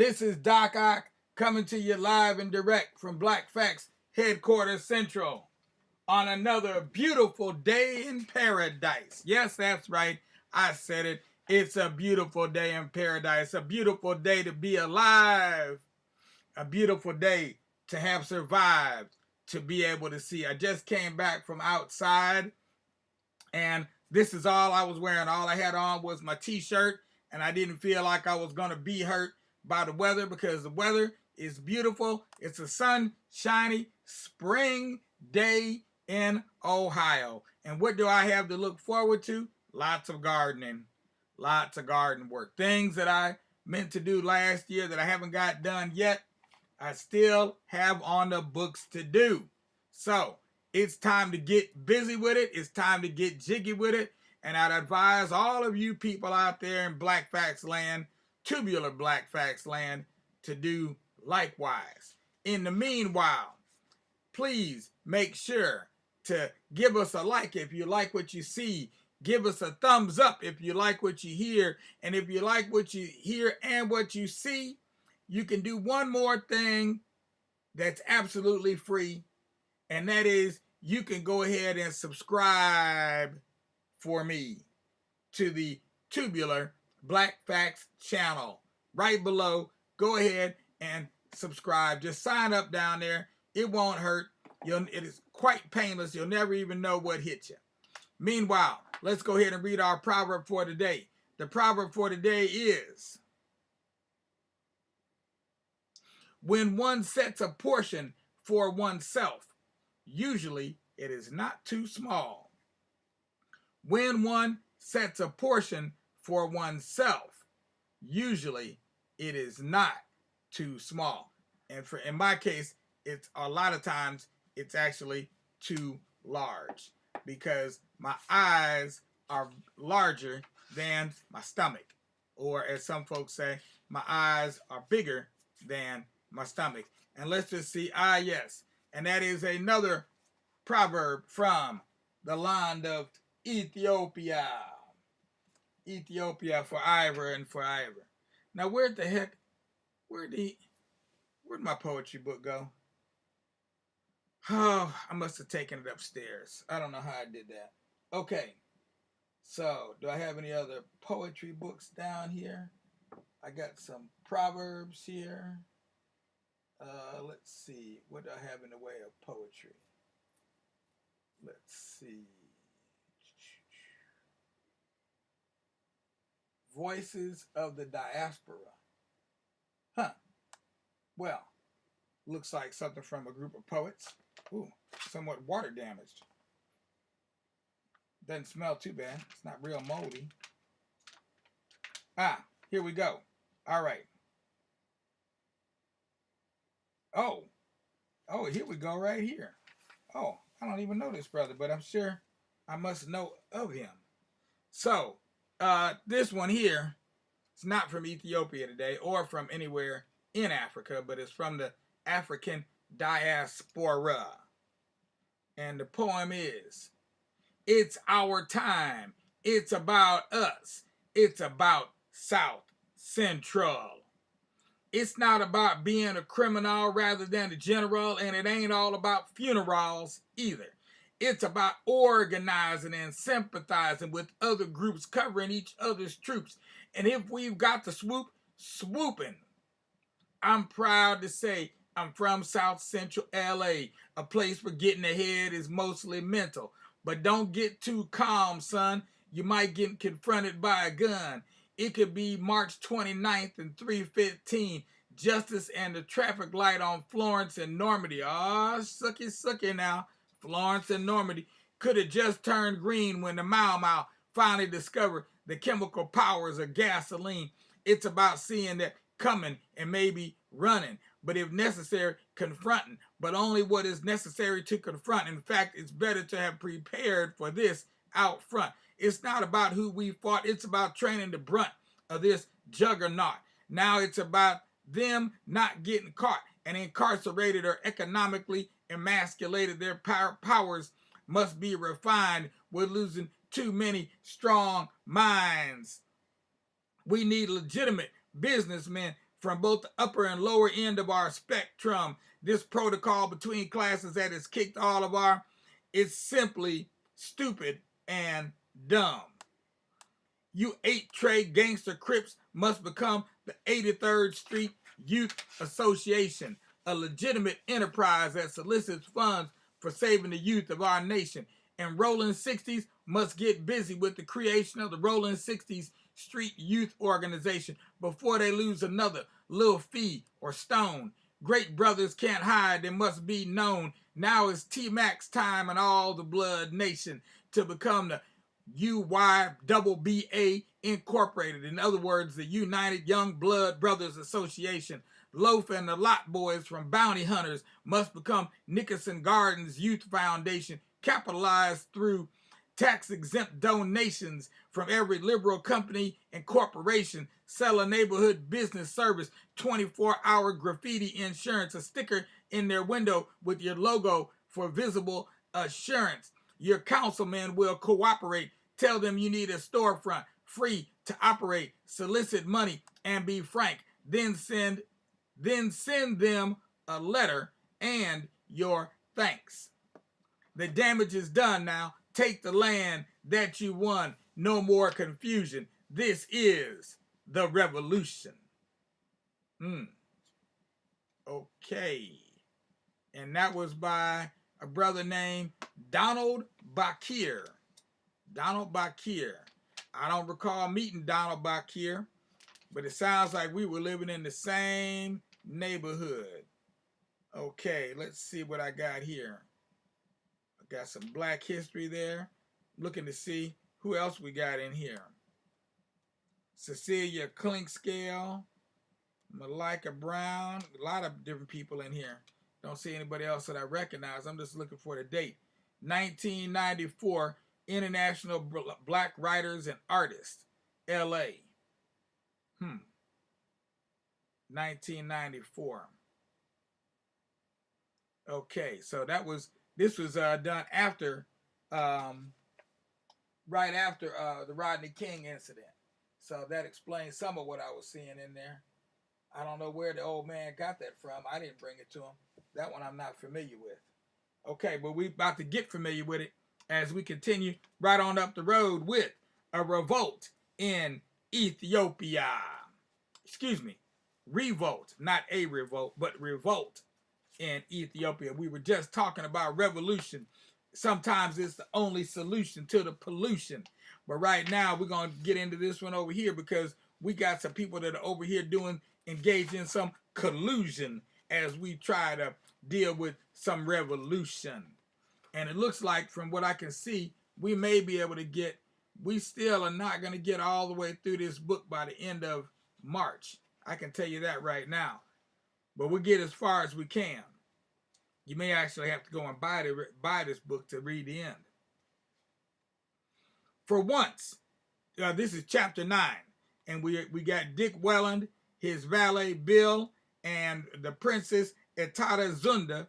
This is Doc Ock coming to you live and direct from Black Facts Headquarters Central on another beautiful day in paradise. Yes, that's right. I said it. It's a beautiful day in paradise. A beautiful day to be alive. A beautiful day to have survived, to be able to see. I just came back from outside and this is all I was wearing. All I had on was my t-shirt, and I didn't feel like I was going to be hurt by the weather because the weather is beautiful. It's a sunshiny spring day in Ohio. And what do I have to look forward to? Lots of gardening, lots of garden work. Things that I meant to do last year that I haven't got done yet, I still have on the books to do. So it's time to get busy with it. It's time to get jiggy with it. And I'd advise all of you people out there in Black Facts land, tubular Black Facts land, to do likewise. In the meanwhile, please make sure to give us a like if you like what you see. Give us a thumbs up if you like what you hear. And if you like what you hear and what you see, you can do one more thing that's absolutely free. And that is, you can go ahead and subscribe for me to the Tubular Black Facts channel. Right below, go ahead and subscribe. Just sign up down there. It won't hurt. It is quite painless. You'll never even know what hit you. Meanwhile, let's go ahead and read our proverb for today. The proverb for today is, when one sets a portion for oneself, usually it is not too small. When one sets a portion for oneself, usually it is not too small. And in my case, it's a lot of times it's actually too large because my eyes are larger than my stomach. Or as some folks say, my eyes are bigger than my stomach. And let's just see, yes. And that is another proverb from the land of Ethiopia. Ethiopia forever and forever. Now, where'd my poetry book go? Oh, I must have taken it upstairs. I don't know how I did that. Okay. So, do I have any other poetry books down here? I got some proverbs here. Let's see. What do I have in the way of poetry? Let's see. Voices of the Diaspora. Huh. Well, looks like something from a group of poets. Ooh, somewhat water damaged. Doesn't smell too bad. It's not real moldy. Here we go. All right. Oh, here we go right here. Oh, I don't even know this brother, but I'm sure I must know of him. So, this one here, it's not from Ethiopia today or from anywhere in Africa, but it's from the African diaspora. And the poem is, it's our time. It's about us. It's about South Central. It's not about being a criminal rather than a general, and it ain't all about funerals either. It's about organizing and sympathizing with other groups, covering each other's troops. And if we've got to swoop, swooping. I'm proud to say I'm from South Central LA, a place where getting ahead is mostly mental. But don't get too calm, son. You might get confronted by a gun. It could be March 29th and 3:15. Justice and the traffic light on Florence and Normandy. Sucky now. Florence and Normandy could have just turned green when the Mau Mau finally discovered the chemical powers of gasoline. It's about seeing that coming and maybe running, but if necessary, confronting, but only what is necessary to confront. In fact, it's better to have prepared for this out front. It's not about who we fought. It's about training the brunt of this juggernaut. Now it's about them not getting caught and incarcerated or economically emasculated. Their powers must be refined. We're losing too many strong minds. We need legitimate businessmen from both the upper and lower end of our spectrum. This protocol between classes that has kicked all of our, it's simply stupid and dumb. You 8-tray gangster Crips must become the 83rd Street Youth Association, a legitimate enterprise that solicits funds for saving the youth of our nation. And Rolling 60s must get busy with the creation of the Rolling 60s Street Youth Organization before they lose another Lil Fee or Stone. Great brothers can't hide, they must be known. Now it's T-Mac's time and all the Blood Nation to become the UYBBA Incorporated. In other words, the United Young Blood Brothers Association. Loaf and the Lot Boys from Bounty Hunters must become Nickerson Gardens Youth Foundation, capitalized through tax-exempt donations from every liberal company and corporation. Sell a neighborhood business service, 24-hour graffiti insurance, a sticker in their window with your logo for visible assurance. Your councilman will cooperate. Tell them you need a storefront, free to operate, solicit money, and be frank. Then send them a letter and your thanks. The damage is done now. Take the land that you won. No more confusion. This is the revolution. Okay. And that was by a brother named Donald Bakir. Donald Bakir. I don't recall meeting Donald Bakir, but it sounds like we were living in the same neighborhood. Okay, let's see what I got here. I got some Black history there. Looking to see who else we got in here. Cecilia Clinkscale, Malika Brown, a lot of different people in here. Don't see anybody else that I recognize. I'm just looking for the date. 1994, International Black Writers and Artists, LA. 1994. Okay, so this was done after, right after the Rodney King incident. So that explains some of what I was seeing in there. I don't know where the old man got that from. I didn't bring it to him. That one I'm not familiar with. Okay, but we're about to get familiar with it as we continue right on up the road with a revolt in Ethiopia. Excuse me, revolt, not a revolt, but revolt in Ethiopia. We were just talking about revolution. Sometimes it's the only solution to the pollution. But right now we're going to get into this one over here because we got some people that are over here engaged in some collusion as we try to deal with some revolution. And it looks like, from what I can see, we may be able to we still are not going to get all the way through this book by the end of March. I can tell you that right now. But we'll get as far as we can. You may actually have to go and buy this book to read the end. For once, this is chapter 9. And we got Dick Welland, his valet Bill, and the Princess Etada Zunda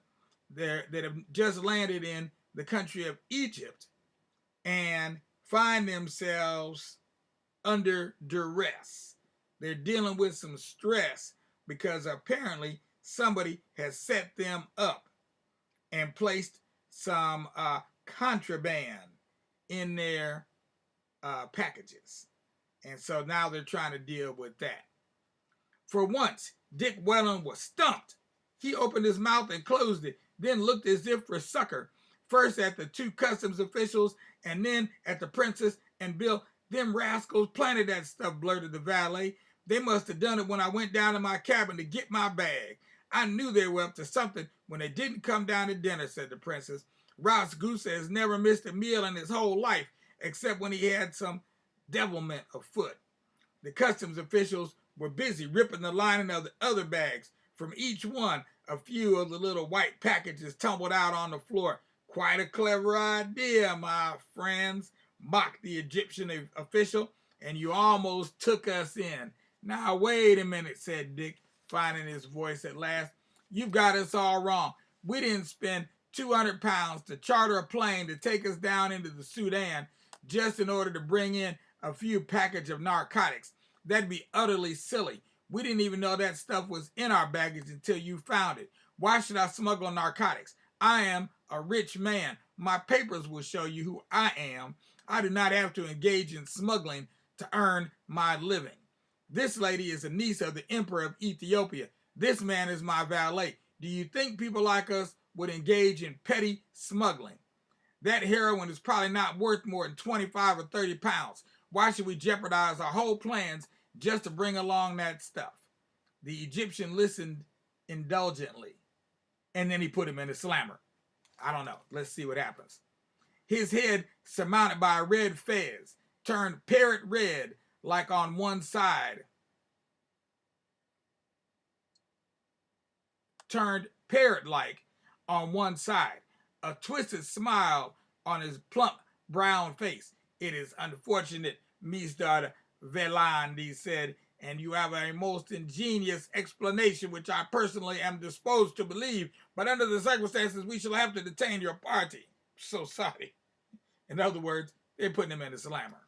that have just landed in the country of Egypt and find themselves under duress. They're dealing with some stress because apparently somebody has set them up and placed some contraband in their packages. And so now they're trying to deal with that. For once, Dick Welland was stumped. He opened his mouth and closed it, then looked as if for succor, first at the 2 customs officials and then at the princess and Bill. Them rascals planted that stuff, blurted the valet. They must have done it when I went down to my cabin to get my bag. I knew they were up to something when they didn't come down to dinner, said the princess. Ras Gusa has never missed a meal in his whole life, except when he had some devilment afoot. The customs officials were busy ripping the lining of the other bags. From each one, a few of the little white packages tumbled out on the floor. Quite a clever idea, my friends, mocked the Egyptian official, and you almost took us in. Now, wait a minute, said Dick, finding his voice at last. You've got us all wrong. We didn't spend 200 pounds to charter a plane to take us down into the Sudan just in order to bring in a few packages of narcotics. That'd be utterly silly. We didn't even know that stuff was in our baggage until you found it. Why should I smuggle narcotics? I am a rich man. My papers will show you who I am. I do not have to engage in smuggling to earn my living. This lady is a niece of the Emperor of Ethiopia. This man is my valet. Do you think people like us would engage in petty smuggling? That heroin is probably not worth more than 25 or 30 pounds. Why should we jeopardize our whole plans just to bring along that stuff? The Egyptian listened indulgently, and then he put him in a slammer. I don't know. Let's see what happens. His head, surmounted by a red fez, turned parrot red like on one side. Turned parrot-like on one side. A twisted smile on his plump brown face. It is unfortunate, Mr. Veland, he said, and you have a most ingenious explanation, which I personally am disposed to believe, but under the circumstances, we shall have to detain your party. So sorry. In other words, they're putting him in a slammer.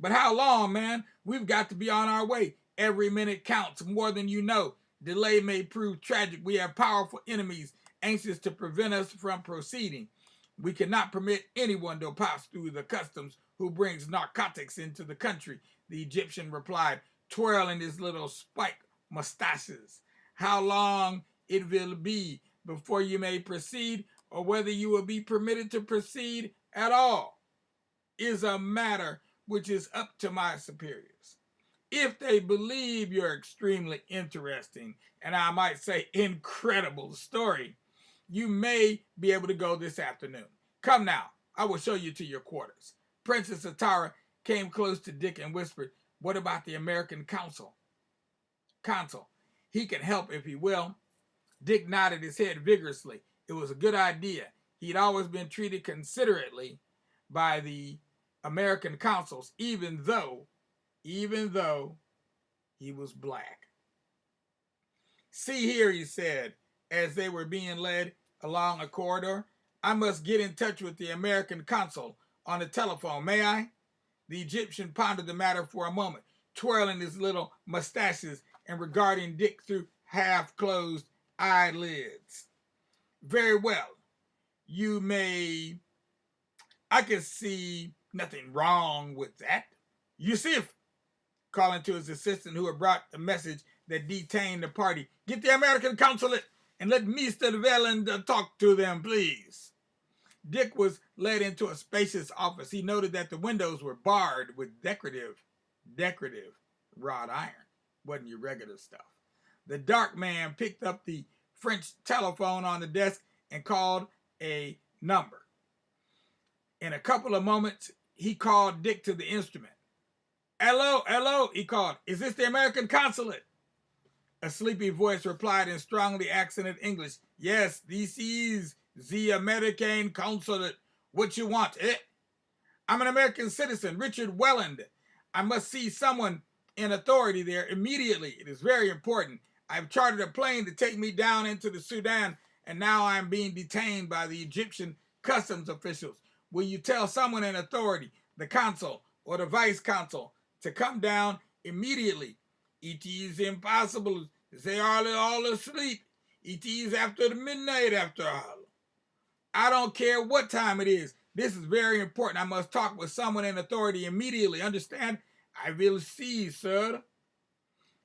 But how long, man? We've got to be on our way. Every minute counts more than you know. Delay may prove tragic. We have powerful enemies anxious to prevent us from proceeding. We cannot permit anyone to pass through the customs who brings narcotics into the country, the Egyptian replied, twirling his little spiked mustaches. How long it will be before you may proceed, or whether you will be permitted to proceed at all, is a matter which is up to my superiors. If they believe your extremely interesting, and I might say incredible story, you may be able to go this afternoon. Come now, I will show you to your quarters. Princess Atara came close to Dick and whispered, what about the American consul? He can help if he will. Dick nodded his head vigorously. It was a good idea. He'd always been treated considerately by the American consuls, even though he was black. See here, he said, as they were being led along a corridor, I must get in touch with the American consul on the telephone, may I? The Egyptian pondered the matter for a moment, twirling his little mustaches and regarding Dick through half-closed eyelids. Very well. You may... I can see nothing wrong with that. Yusuf, calling to his assistant who had brought the message that detained the party, get the American consulate and let Mr. Veland talk to them, please. Dick was led into a spacious office. He noted that the windows were barred with decorative wrought iron. Wasn't your regular stuff. The dark man picked up the French telephone on the desk and called a number. In a couple of moments, he called Dick to the instrument. Hello, he called. Is this the American consulate? A sleepy voice replied in strongly accented English. Yes, this is the American consulate. What you want, eh? I'm an American citizen, Richard Welland. I must see someone in authority there immediately. It is very important. I've chartered a plane to take me down into the Sudan, and now I'm being detained by the Egyptian customs officials. Will you tell someone in authority, the consul or the vice consul, to come down immediately? It is impossible. They are all asleep. It is after the midnight after all. I don't care what time it is. This is very important. I must talk with someone in authority immediately. Understand? I will see, sir.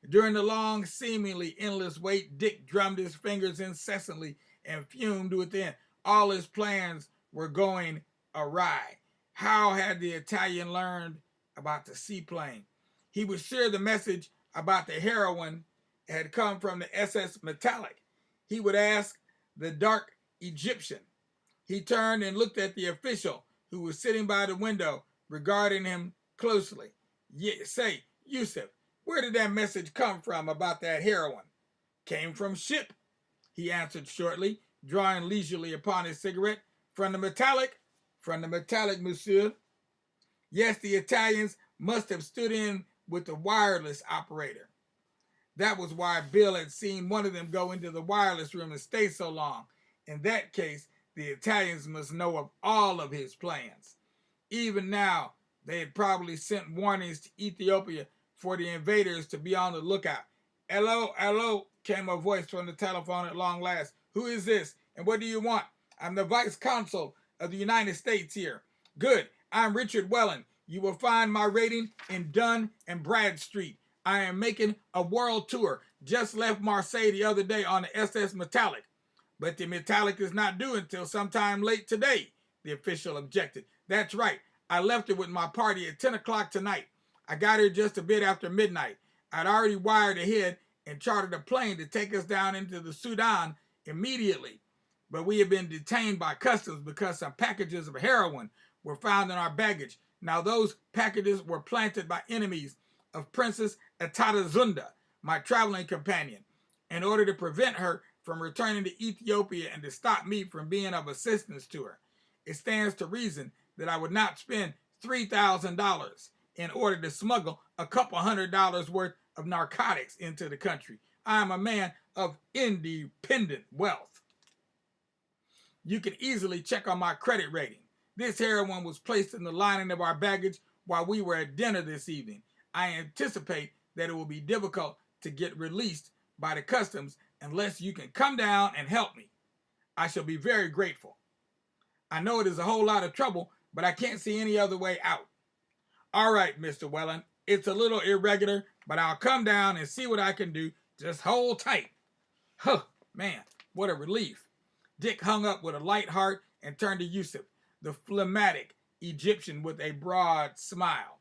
During the long, seemingly endless wait, Dick drummed his fingers incessantly and fumed within. All his plans were going awry. How had the Italian learned about the seaplane? He was sure the message about the heroin had come from the SS Metallic. He would ask the dark Egyptian. He turned and looked at the official who was sitting by the window, regarding him closely. Say, Yusuf, where did that message come from about that heroin? Came from ship, he answered shortly, drawing leisurely upon his cigarette. From the Metallic? From the Metallic, monsieur. Yes, the Italians must have stood in with the wireless operator. That was why Bill had seen one of them go into the wireless room and stay so long. In that case, the Italians must know of all of his plans. Even now, they had probably sent warnings to Ethiopia for the invaders to be on the lookout. Hello, hello, came a voice from the telephone at long last. Who is this, and what do you want? I'm the Vice Consul of the United States here. Good, I'm Richard Welland. You will find my rating in Dun and Bradstreet. I am making a world tour. Just left Marseille the other day on the SS Metallic. But the Metallic is not due until sometime late today, the official objected. That's right. I left it with my party at 10 o'clock tonight. I got here just a bit after midnight. I'd already wired ahead and chartered a plane to take us down into the Sudan immediately. But we had been detained by customs because some packages of heroin were found in our baggage. Now those packages were planted by enemies of Princess Atadazunda, my traveling companion, in order to prevent her from returning to Ethiopia and to stop me from being of assistance to her. It stands to reason that I would not spend $3,000 in order to smuggle a couple $100 worth of narcotics into the country. I am a man of independent wealth. You can easily check on my credit rating. This heroin was placed in the lining of our baggage while we were at dinner this evening. I anticipate that it will be difficult to get released by the customs unless you can come down and help me. I shall be very grateful. I know it is a whole lot of trouble, but I can't see any other way out. All right, Mr. Welland, it's a little irregular, but I'll come down and see what I can do. Just hold tight. Huh, man, what a relief. Dick hung up with a light heart and turned to Yusuf, the phlegmatic Egyptian, with a broad smile.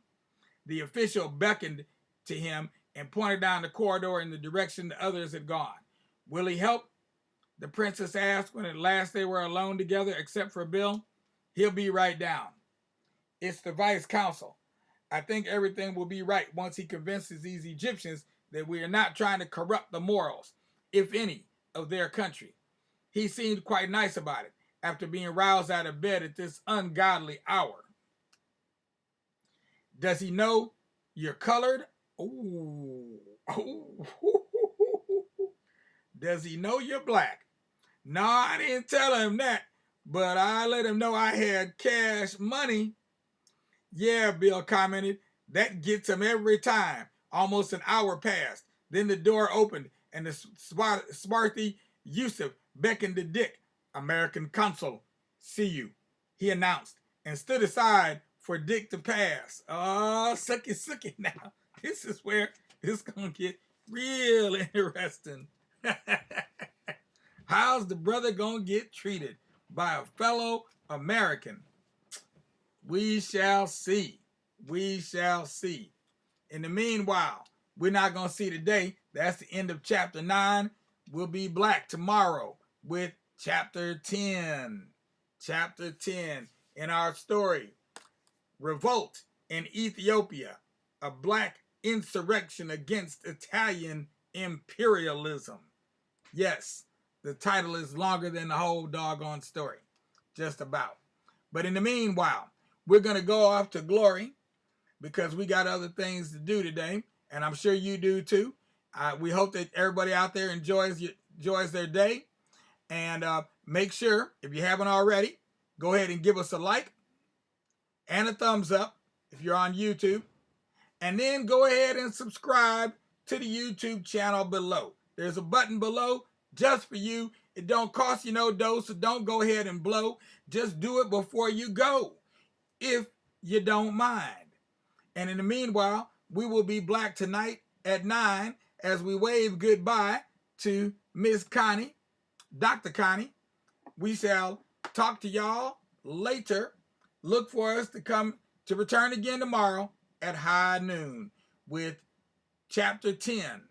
The official beckoned to him and pointed down the corridor in the direction the others had gone. Will he help? The princess asked when at last they were alone together, except for Bill. He'll be right down. It's the vice consul. I think everything will be right once he convinces these Egyptians that we are not trying to corrupt the morals, if any, of their country. He seemed quite nice about it after being roused out of bed at this ungodly hour. Does he know you're colored? Ooh. Does he know you're black? No, I didn't tell him that, but I let him know I had cash money. Yeah, Bill commented. That gets him every time. Almost an hour passed. Then the door opened and the swarthy Yusuf beckoned to Dick. American consul, see you, he announced, and stood aside for Dick to pass. Oh, sucky now. This is where it's going to get real interesting. How's the brother going to get treated by a fellow American? We shall see. We shall see. In the meanwhile, we're not going to see today. That's the end of chapter 9. We'll be back tomorrow with chapter 10. Chapter 10 in our story. Revolt in Ethiopia. A black insurrection against Italian imperialism. Yes, the title is longer than the whole doggone story. Just about. But in the meanwhile, we're going to go off to glory because we got other things to do today, and I'm sure you do too. We hope that everybody out there enjoys their day. And make sure, if you haven't already, go ahead and give us a like and a thumbs up if you're on YouTube. And then go ahead and subscribe to the YouTube channel below. There's a button below just for you. It don't cost you no dough, so don't go ahead and blow. Just do it before you go, if you don't mind. And in the meanwhile, we will be back tonight at 9 as we wave goodbye to Miss Connie, Dr. Connie. We shall talk to y'all later. Look for us to return again tomorrow at high noon with chapter 10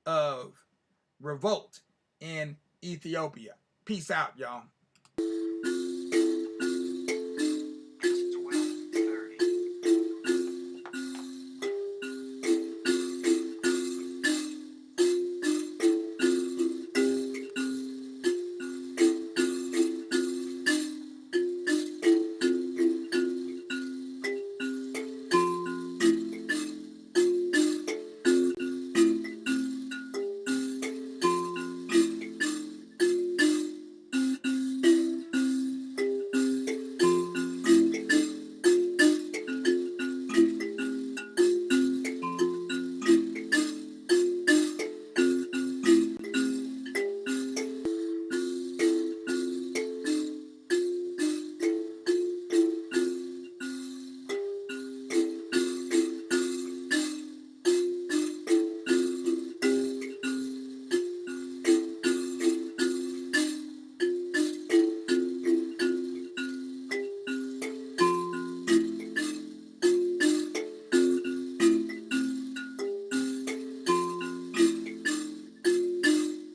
of Revolt in Ethiopia. Peace out, y'all.